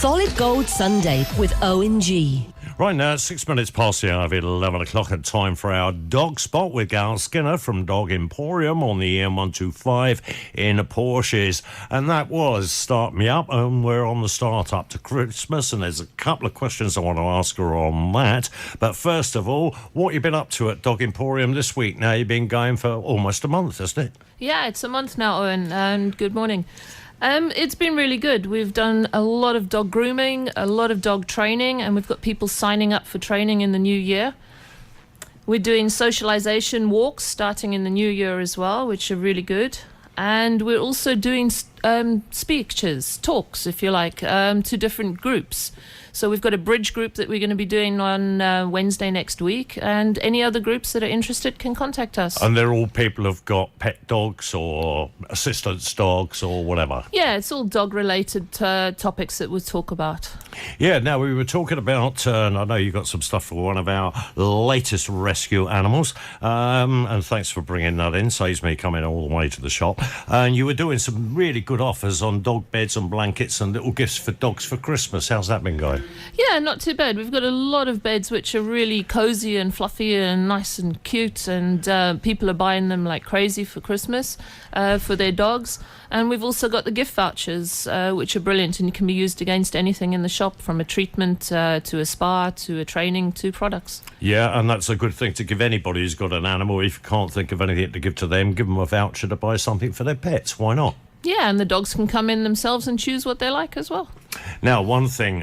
Solid Gold Sunday with O&G. Right now, it's 6 minutes past the hour of 11 o'clock, and time for our dog spot with Gal Skinner from Dog Emporium on the M125 in Porsches. And that was Start Me Up, and we're on the start up to Christmas, and there's a couple of questions I want to ask her on that. But first of all, what you been up to at Dog Emporium this week? Now, you've been going for almost a month, hasn't it? Yeah, it's a month now, Owen, and good morning. It's been really good. We've done a lot of dog grooming, a lot of dog training, and we've got people signing up for training in the new year. We're doing socialization walks starting in the new year as well, which are really good. And we're also doing speeches, talks, if you like, to different groups. So we've got a bridge group that we're going to be doing on Wednesday next week, and any other groups that are interested can contact us. And they're all people who've got pet dogs or assistance dogs or whatever. Yeah, it's all dog-related topics that we'll talk about. Yeah, now we were talking about, and I know you got some stuff for one of our latest rescue animals, and thanks for bringing that in, saves me coming all the way to the shop. And you were doing some really good offers on dog beds and blankets and little gifts for dogs for Christmas. How's that been going? Yeah, not too bad. We've got a lot of beds which are really cozy and fluffy and nice and cute, and people are buying them like crazy for Christmas for their dogs. And we've also got the gift vouchers, which are brilliant and can be used against anything in the shop, from a treatment to a spa to a training to products. Yeah, and that's a good thing to give anybody who's got an animal. If you can't think of anything to give to them, give them a voucher to buy something for their pets. Why not? Yeah, and the dogs can come in themselves and choose what they like as well. Now, one thing,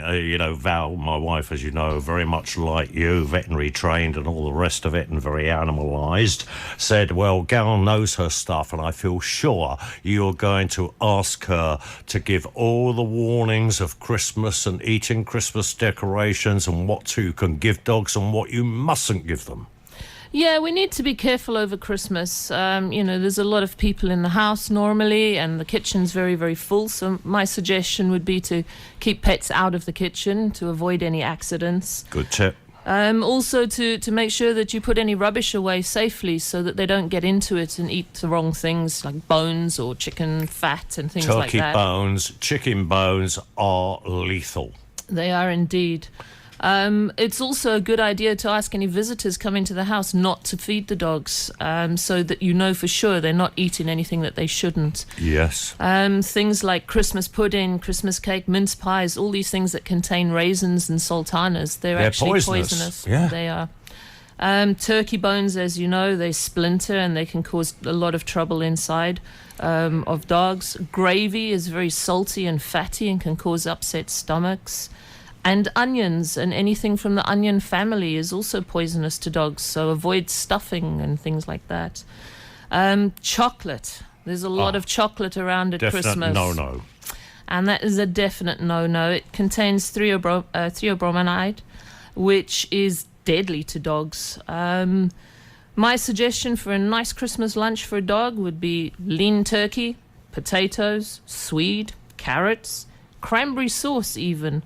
Val, my wife, as you know, very much like you, veterinary trained and all the rest of it, and very animalised, said, well, Gal knows her stuff, and I feel sure you're going to ask her to give all the warnings of Christmas and eating Christmas decorations and what you can give dogs and what you mustn't give them. Yeah, we need to be careful over Christmas. There's a lot of people in the house normally, and the kitchen's very, very full. So my suggestion would be to keep pets out of the kitchen to avoid any accidents. Good tip. Also to make sure that you put any rubbish away safely so that they don't get into it and eat the wrong things like bones or chicken fat and things like that. Turkey bones, chicken bones are lethal. They are indeed. It's also a good idea to ask any visitors coming to the house not to feed the dogs, so that you know for sure they're not eating anything that they shouldn't. Yes. Things like Christmas pudding, Christmas cake, mince pies, all these things that contain raisins and sultanas, they're actually poisonous. Yeah. They are. Turkey bones, as you know, they splinter and they can cause a lot of trouble inside of dogs. Gravy is very salty and fatty and can cause upset stomachs. And onions and anything from the onion family is also poisonous to dogs, so avoid stuffing and things like that. Chocolate. There's a lot of chocolate around at Christmas. Definite no-no. And that is a definite no-no. It contains theobromide, which is deadly to dogs. My suggestion for a nice Christmas lunch for a dog would be lean turkey, potatoes, swede, carrots, cranberry sauce even.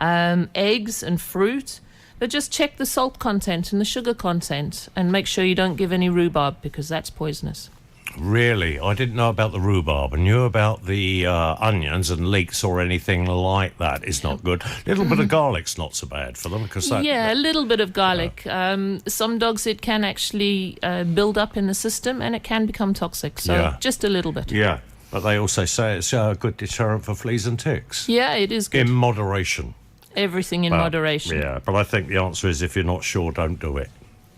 Eggs and fruit, but just check the salt content and the sugar content and make sure you don't give any rhubarb, because that's poisonous. Really? I didn't know about the rhubarb. I knew about the onions and leeks or anything like that is not good. A little bit of garlic's not so bad for them, because that... Yeah, a little bit of garlic. Some dogs, it can actually build up in the system and it can become toxic, so just a little bit. Yeah, but they also say it's a good deterrent for fleas and ticks. Yeah, it is good. In moderation. Everything in moderation. Yeah, but I think the answer is if you're not sure, don't do it.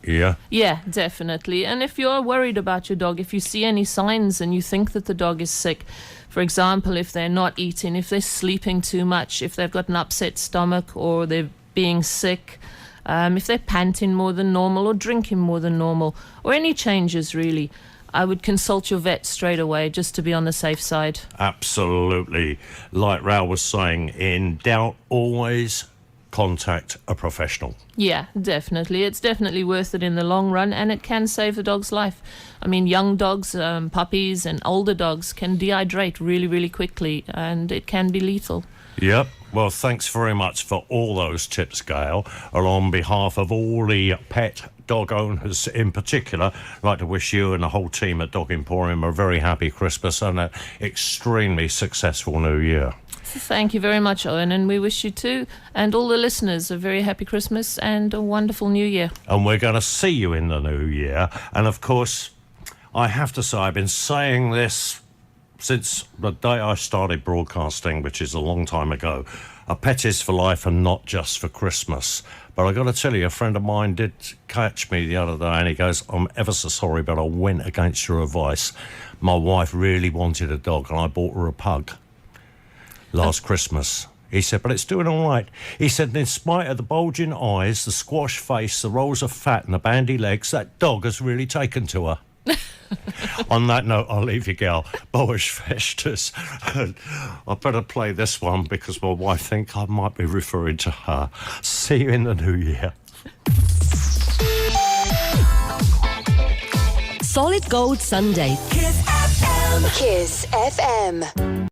Yeah? Yeah, definitely. And if you're worried about your dog, if you see any signs and you think that the dog is sick, for example, if they're not eating, if they're sleeping too much, if they've got an upset stomach or they're being sick, if they're panting more than normal or drinking more than normal, or any changes really, I would consult your vet straight away just to be on the safe side. Absolutely. Like Raoul was saying, in doubt, always contact a professional. Yeah, definitely. It's definitely worth it in the long run, and it can save a dog's life. I mean, young dogs, puppies and older dogs can dehydrate really, really quickly, and it can be lethal. Yep. Well, thanks very much for all those tips, Gail. And on behalf of all the pet dog owners in particular, I'd like to wish you and the whole team at Dog Emporium a very happy Christmas and an extremely successful New Year. Thank you very much, Owen, and we wish you too, and all the listeners, a very happy Christmas and a wonderful New Year. And we're going to see you in the new year. And of course, I have to say, I've been saying this since the day I started broadcasting, which is a long time ago. A pet is for life and not just for Christmas. But I got to tell you, a friend of mine did catch me the other day and he goes, I'm ever so sorry, but I went against your advice. My wife really wanted a dog and I bought her a pug last Christmas. He said, but it's doing all right. He said, in spite of the bulging eyes, the squash face, the rolls of fat and the bandy legs, that dog has really taken to her. On that note, I'll leave you, gal. Boas Festus. I better play this one because my wife thinks I might be referring to her. See you in the new year. Solid Gold Sunday. Kiss FM. Kiss FM.